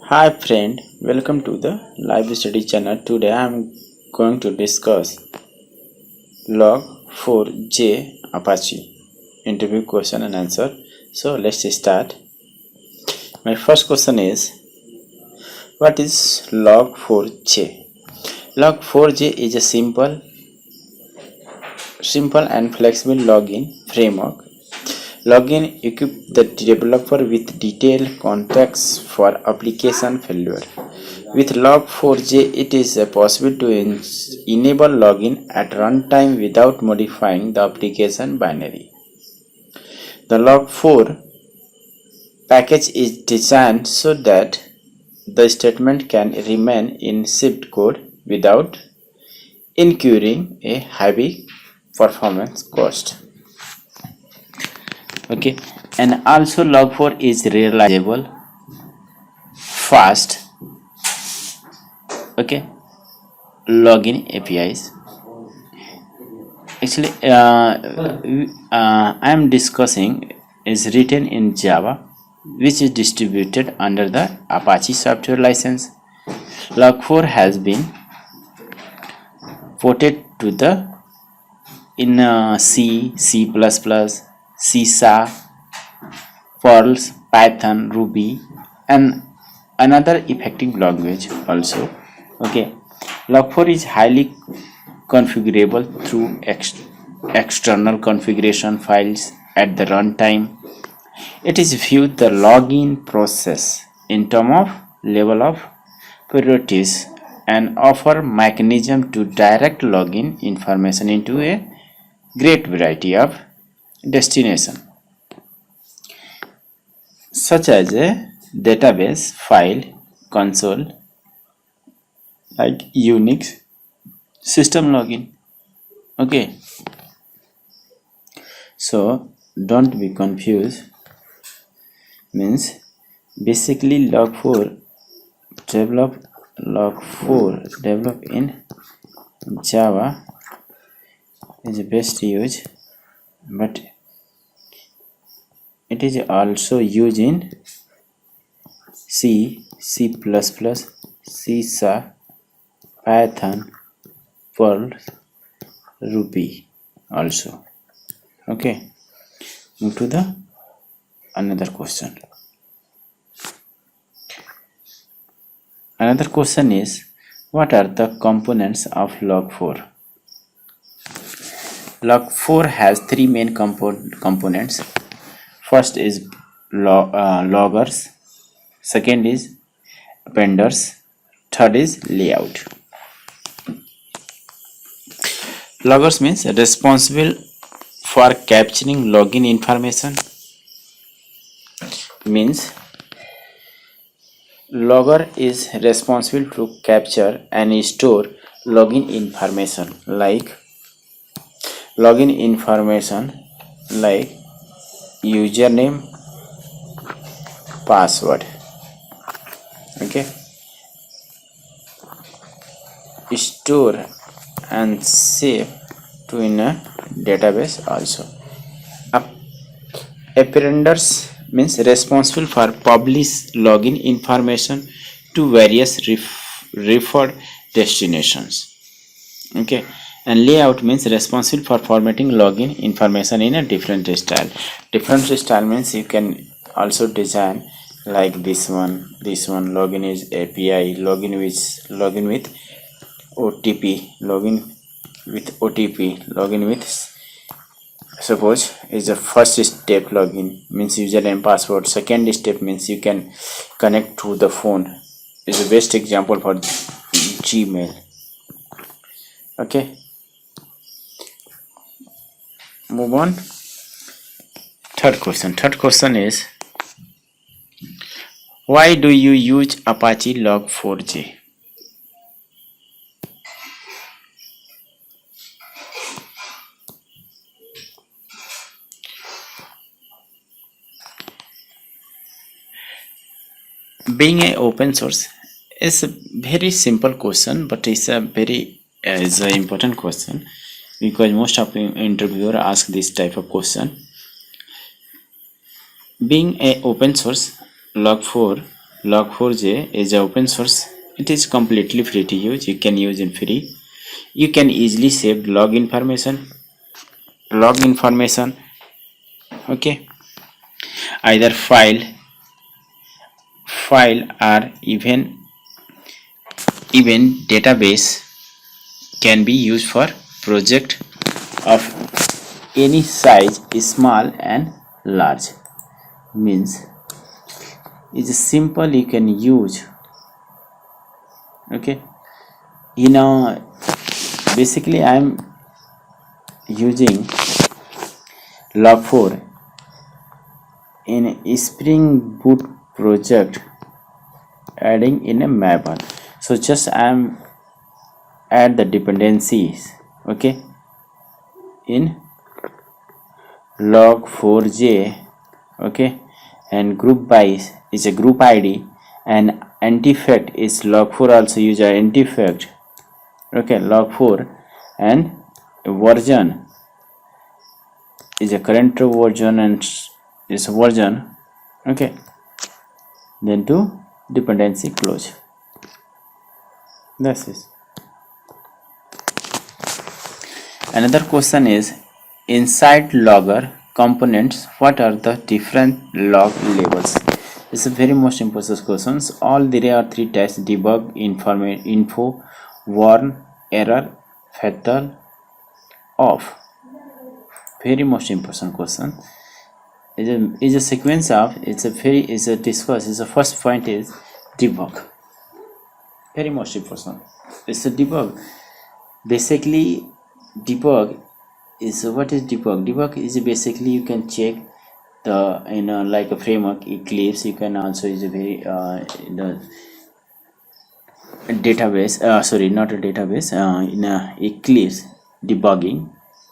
Hi friend, welcome to the live study channel. Today I am going to discuss log4j Apache interview question and answer. So let's start. My first question is, what is log4j? Log4j is a simple and flexible login framework. Login equip the developer with detailed context for application failure. With log4j, it is possible to enable login at runtime without modifying the application binary. The log4 package is designed so that the statement can remain in shipped code without incurring a heavy performance cost. Okay, and also log4 is reliable, fast, okay, login APIs. Actually, I am discussing is written in Java, which is distributed under the Apache software license. Log4 has been ported to the in C, C++, C Sharp, Perl, Python, Ruby, and another effective language also. Okay, log4 is highly configurable through external configuration files at the runtime. It is viewed the login process in terms of level of priorities and offer mechanism to direct login information into a great variety of destination, such as a database, file, console, like Unix, system login. Okay, so don't be confused. Means basically log4 develop in Java is best used, but it is also used in C, C++, C Sharp, Python, Perl, Ruby also. Okay, move to the another question. Another question is, what are the components of log4? Log4 has three main components. First is loggers, second is appenders, third is layout. Loggers means responsible for capturing login information. Means logger is responsible to capture and store login information like username, password. Okay, store and save to in a database also. Appenders means responsible for publish login information to various referred destinations. Okay, and layout means responsible for formatting login information in a different style. Different style means you can also design like this one login is API, login with OTP, login with suppose is the first step. Login means username, password. Second step means you can connect to the phone, is the best example for Gmail. Okay, move on. Third question is, why do you use Apache log4j? Being a open source is a very simple question, but it's a very is an important question, because most of the interviewer ask this type of question. Being a open source, log4 Log4j is open source. It is completely free to use. You can use it free. You can easily save log information. Okay, either file or even database can be used for project of any size, small and large. Means it's simple, you can use. Okay, basically I'm using log4 in a Spring Boot project, adding in a Maven. So just I'm add the dependencies, okay, in log4j, okay, and group by is a group ID, and antifact is log4 also use a antifact, okay, log4, and version is a current version and is a version, okay, then to dependency close. That's it. Another question is, inside logger components, what are the different log labels? It's a very most important questions. All there are three types: debug, info, warn, error, fatal, off. Very most important question. Is a sequence of is a discuss. Is the first point is debug. Very most important. It's a debug. Basically, debug is what is debug? Debug is basically you can check the like a framework Eclipse. You can also is a very the database. Sorry, not a database. In a Eclipse debugging.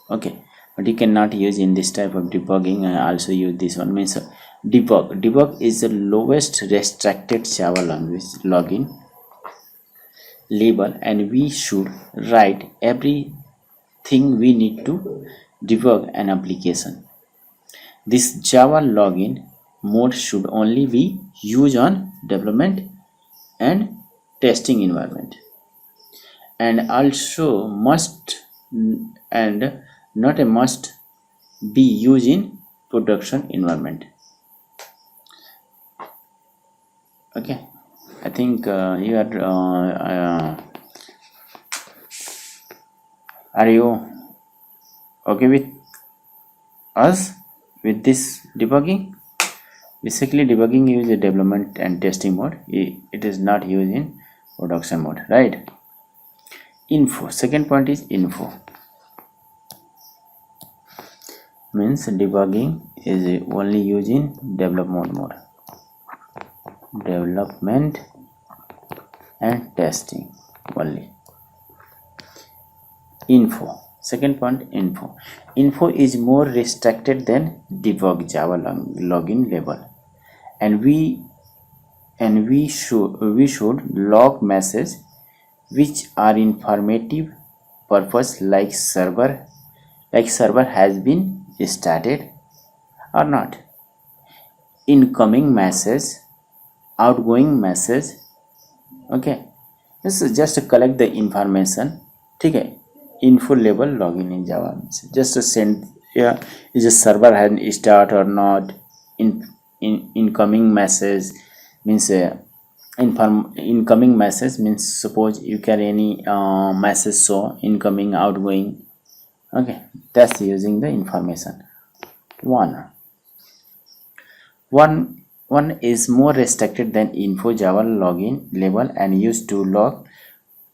Okay, but you cannot use in this type of debugging. I also use this one. Means debug is the lowest restricted Java language login label, and we should write everything we need to debug an application. This Java login mode should only be used on development and testing environment, and also not a must be used in production environment. Okay, I think you are you okay with us with this debugging? Basically, debugging is a development and testing mode. It is not used in production mode, right? Info. Second point is info. Means debugging is only used in development mode. Development and testing only. Info. Second point, info. Info is more restricted than debug Java login label, and we should log message which are informative purpose, like server has been started or not, incoming message, outgoing message. Okay, this is just to collect the information. Okay, info label login in Java just to send, yeah, is a server had start or not. Incoming message means incoming message means suppose you can any message, so incoming, outgoing. Okay, that's using the information. One is more restricted than info Java login label and used to log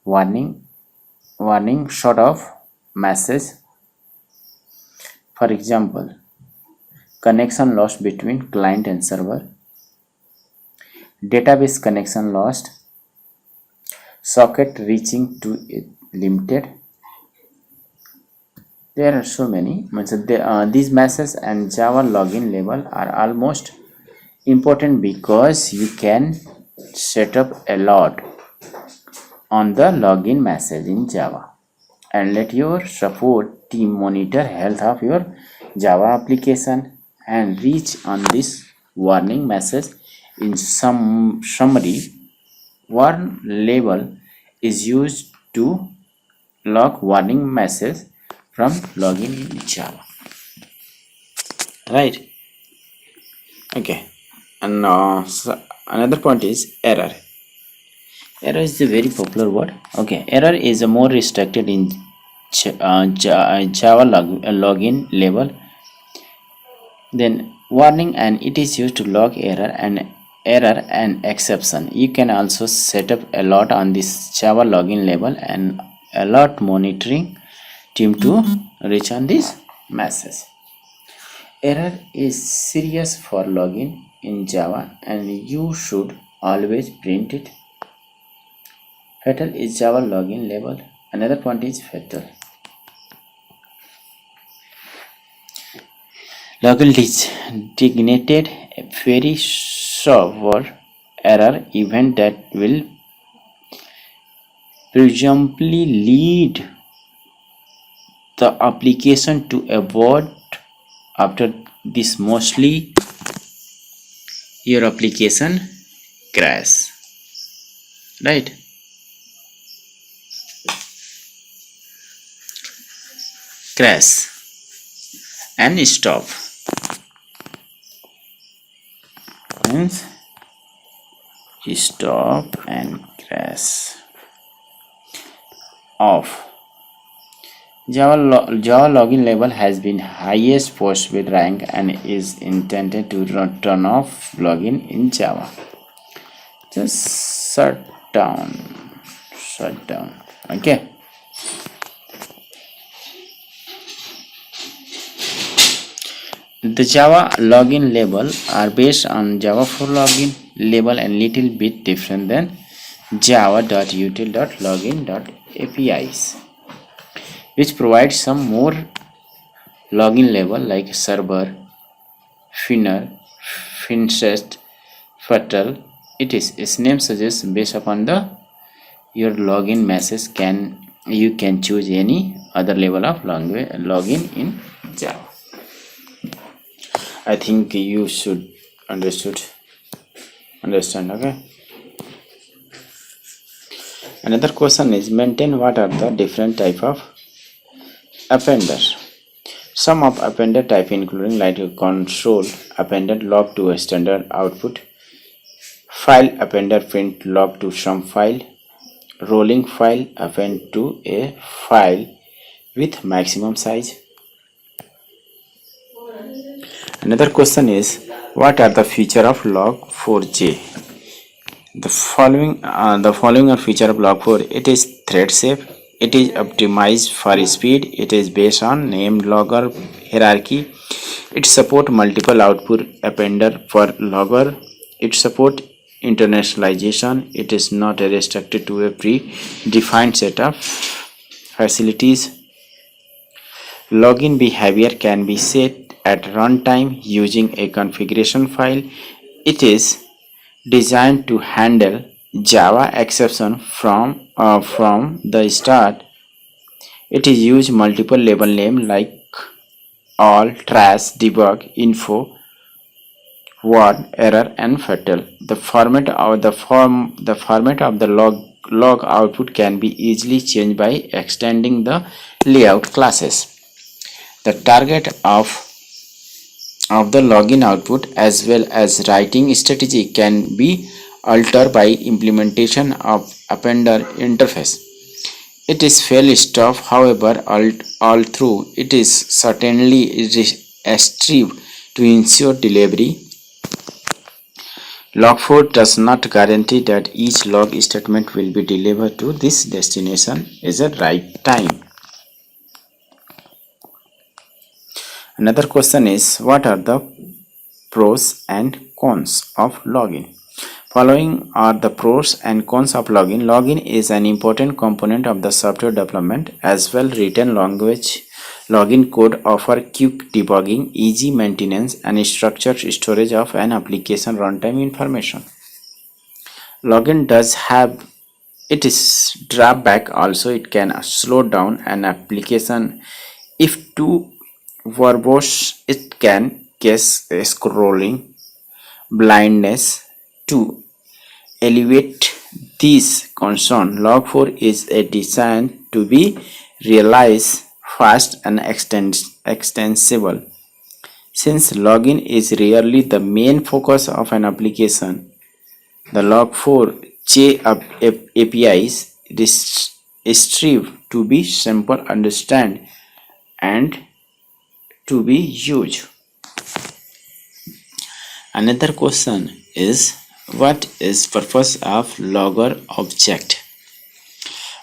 warning short of message. For example, connection lost between client and server, database connection lost, socket reaching to it limited. There are so many. These messages and Java login label are almost important because you can set up a lot on the login message in Java and let your support team monitor health of your Java application and reach on this warning message In some summary, warn label is used to log warning message from login in Java. Right? Okay. And another point is error. Error is a very popular word. Okay, error is a more restricted in Java login label. Then warning, and it is used to log error and exception. You can also set up alert on this Java login label and alert monitoring team to reach on this message. Error is serious for login in Java and you should always print it. Fatal is Java login label. Another point is fatal. Login designated a very severe error event that will presumably lead the application to abort. After this, mostly your application crash. Right? Crash and stop. Means stop and crash. Off. Java login label has been highest post with rank and is intended to turn off login in Java. Just shut down. Okay. The Java login label are based on Java 4 login label and little bit different than java.util.login.apis, which provides some more login label like server, finner, fincest, fatal. Its name suggests based upon the your login message you can choose any other level of login in Java. I think you should understand. Okay. Another question is maintain what are the different type of appender. Some of appender type including like console appended log to a standard output, file appender print log to some file, rolling file append to a file with maximum size. Another question is what are the feature of log4j? The following are feature of log4. It is thread safe. It is optimized for speed. It is based on named logger hierarchy. It support multiple output appender for logger. It support internationalization. It is not restricted to a pre-defined set of facilities. Login behavior can be set at runtime using a configuration file. It is designed to handle Java exception from the start. It is used multiple label name like all, trash, debug, info, warn, error, and fatal. The format of the log output can be easily changed by extending the layout classes. The target of the login output as well as writing strategy can be altered by implementation of appender interface. It is fairly tough, however, all through it is certainly a strive to ensure delivery. Log4 does not guarantee that each log statement will be delivered to this destination at the right time. Another question is what are the pros and cons of login? Following are the pros and cons of login. Login is an important component of the software development as well. Written language login code offer quick debugging, easy maintenance, and structured storage of an application runtime information. Login does have its drawback also. It can slow down an application if too verbose. It can cause scrolling blindness To alleviate this concern, Log4 is designed to be realized fast and extensible. Since login is rarely the main focus of an application, the Log4j APIs strive to be simple, understand, and to be used. Another question is, what is purpose of logger object?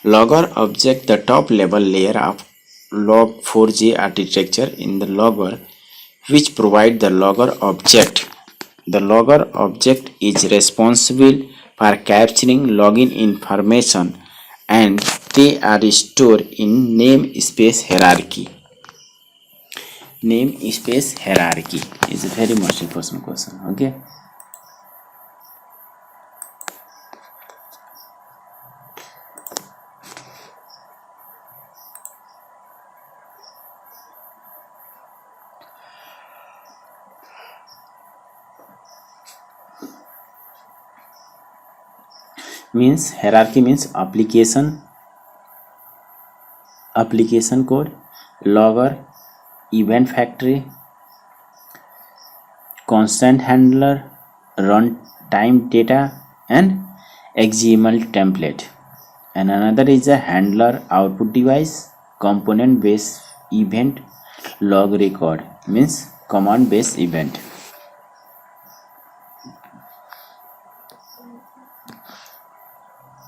Logger object, the top level layer of Log4j architecture in the logger, which provide the logger object. The logger object is responsible for capturing login information, and they are stored in namespace hierarchy. Namespace hierarchy is a very most important question. Okay. Means hierarchy means application code, logger, event factory, constant handler, runtime data, and XML template. And another is a handler output device, component based event, log record means command based event.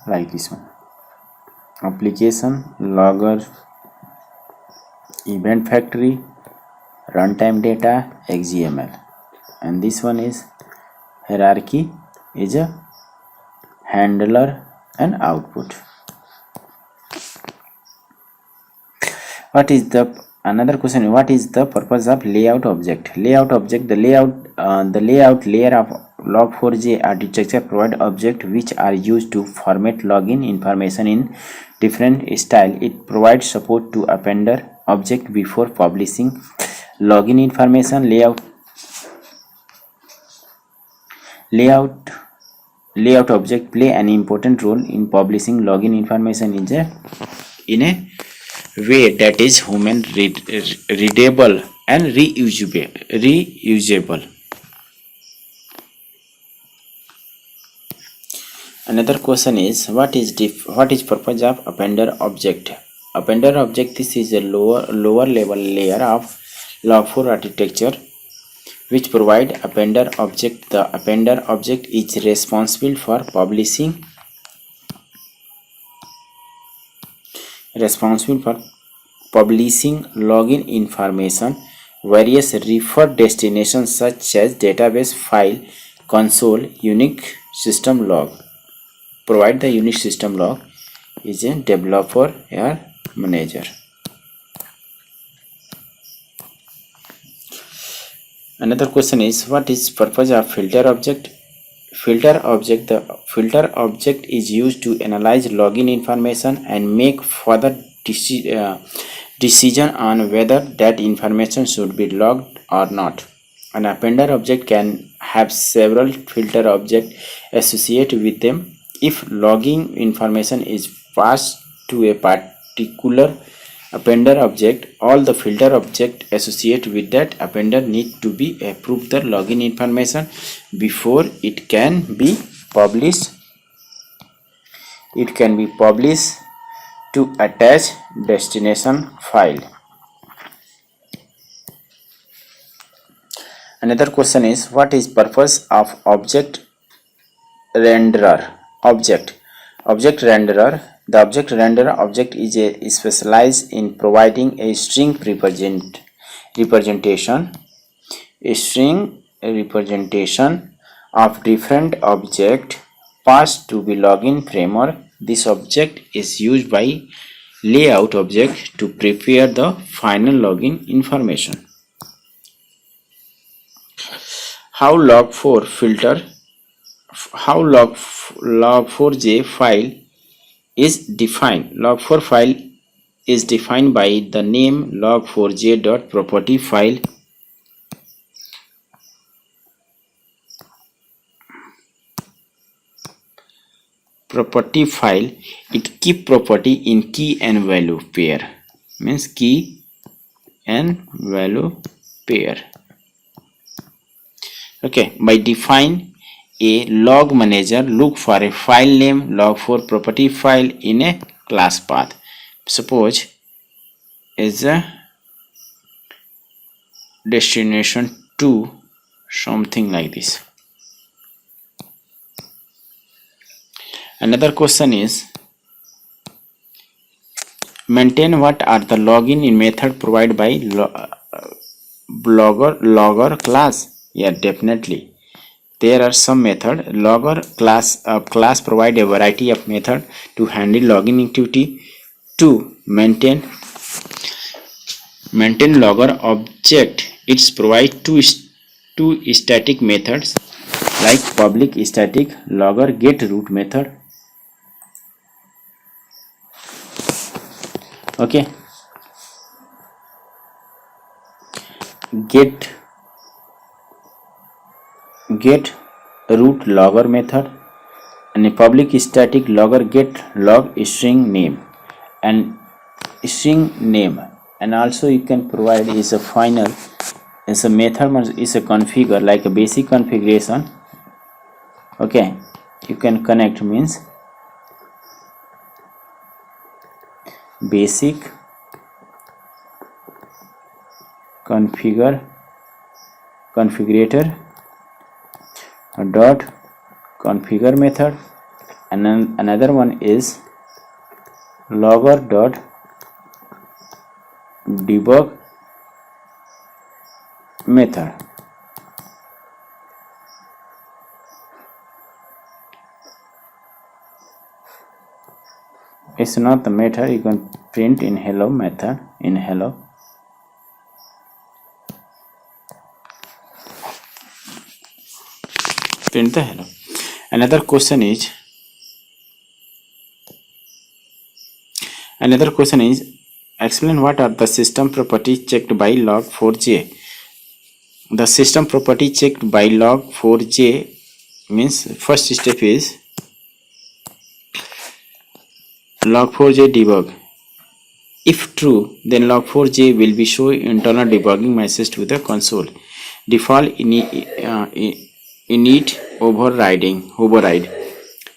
Like this one: application, logger, event factory, runtime data, XML. And this one is hierarchy, is a handler and output. What is the another question? What is the purpose of layout object? Layout object, the layout layer of Log4j architecture provide objects which are used to format login information in different style. It provides support to appender object before publishing login information. Layout object play an important role in publishing login information in a way that is human readable and reusable. Another question is, what is purpose of appender object? Appender object, this is a lower level layer of Log4 architecture which provide appender object. The appender object is responsible for publishing login information, various refer destinations such as database, file, console, unique system log. Provide the unique system log is a developer or manager. Another question is, what is purpose of filter object? The filter object is used to analyze login information and make further decision on whether that information should be logged or not. An appender object can have several filter objects associated with them. If logging information is passed to a particular appender object, all the filter object associated with that appender need to be approved the login information before it can be published. It can be published to attach destination file. Another question is, what is purpose of object renderer? Object renderer. The object renderer object is specialized in providing a string representation of different object passed to be login framework. This object is used by layout object to prepare the final login information. How Log4j file is defined. Log4 file is defined by the name log4j.property file. property file, it keep property in key and value pair, means key and value pair. Okay, by define a log manager, look for a file name log4 property file in a class path. Suppose is a destination 2, something like this. Another question is, maintain what are the login in method provided by logger class? Yeah, definitely. There are some method. Logger class provide a variety of method to handle login activity. To maintain logger object, it's provide two static methods like public static logger get root method. Okay, get root logger method, and a public static logger get log string name, and also you can provide is a final is a method is a configure like a basic configuration. Okay, you can connect means basic configurator dot configure method, and then another one is logger dot debug method. It's not the method, you can print in hello method in hello. Print the hello. Another question is explain what are the system properties checked by log4j. The system property checked by log4j means first step is log4j debug. If true, then log4j will be show internal debugging message to the console. Default init override.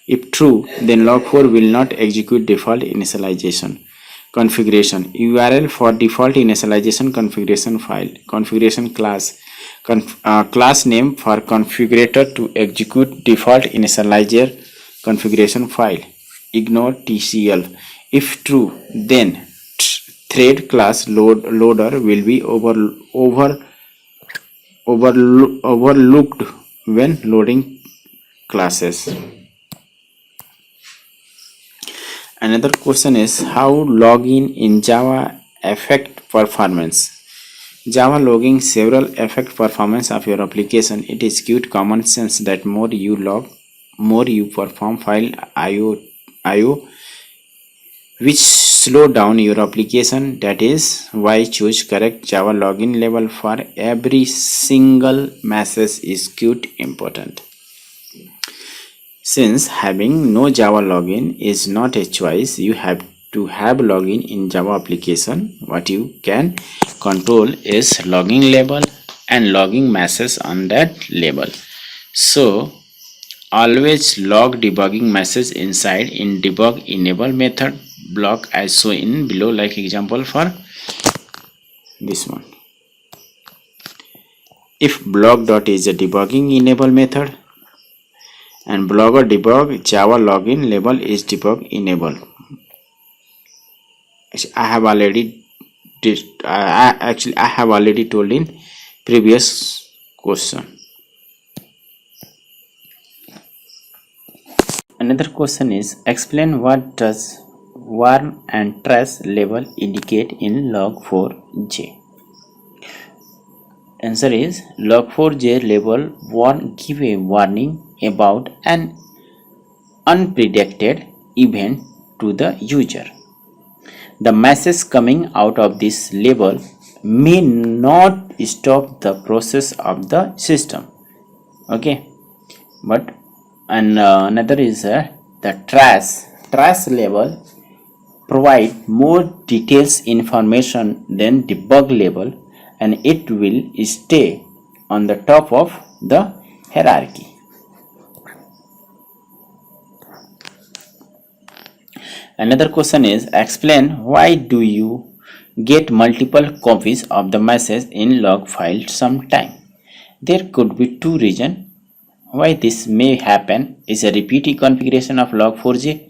If true, then log4 will not execute default initialization. Configuration URL for default initialization configuration file. Configuration class class name for configurator to execute default initializer configuration file. Ignore TCL. If true, then thread class loader will be overlooked when loading classes. Another question is how login in Java affect performance. Java logging several affect performance of your application. It is good common sense that more you log, more you perform file IO which slow down your application. That is why choose correct Java login level for every single message is quite important. Since having no Java login is not a choice, you have to have login in Java application. What you can control is logging label and logging message on that label. So always log debugging message inside in debug enable method block as shown in below, like example for this one. If block dot is a debugging enable method and blogger debug Java login label is debug enable. I have already told in previous question. Another question is explain what does warn and trace label indicate in log4j. Answer is log4j label warn give a warning about an unpredicted event to the user. The message coming out of this label may not stop the process of the system. Okay, but another is the trace label provide more details information than debug label, and it will stay on the top of the hierarchy. Another question is, explain why do you get multiple copies of the message in log file sometime. There could be two reasons why this may happen is a repeating configuration of log4j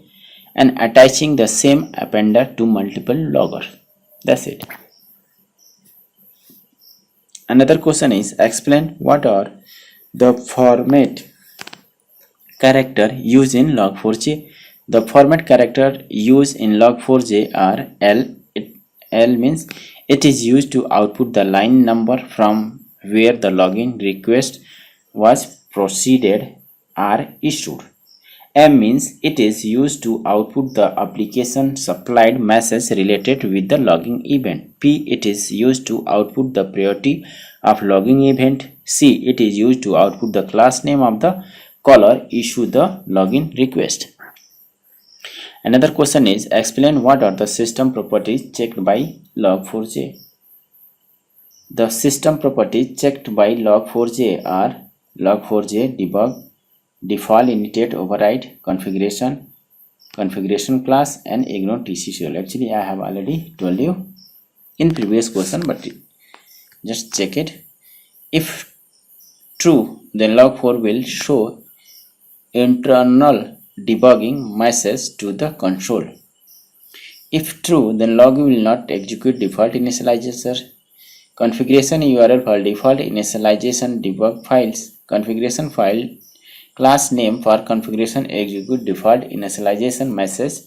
and attaching the same appender to multiple loggers. That's it. Another question is, explain what are the format character used in log4j. The format character used in log4j are L. L means it is used to output the line number from where the login request was proceeded or issued. M means it is used to output the application supplied message related with the logging event. P, it is used to output the priority of logging event. C, it is used to output the class name of the caller issue the login request. Another question is, explain what are the system properties checked by log4j. The system properties checked by log4j are log4j debug, default initiate override, configuration class, and ignore tcl. Actually, I have already told you in previous question, but just check it. If true, then log4 will show internal debugging message to the console. If true, then log will not execute default initializer. Configuration URL for default initialization debug files. Configuration file class name for configuration execute default initialization message.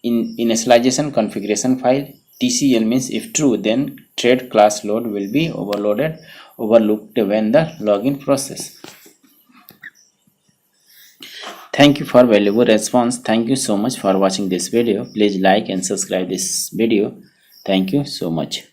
Initialization configuration file. TCL means if true, then thread class load will be overlooked when the login process. Thank you for valuable response. Thank you so much for watching this video. Please like and subscribe this video. Thank you so much.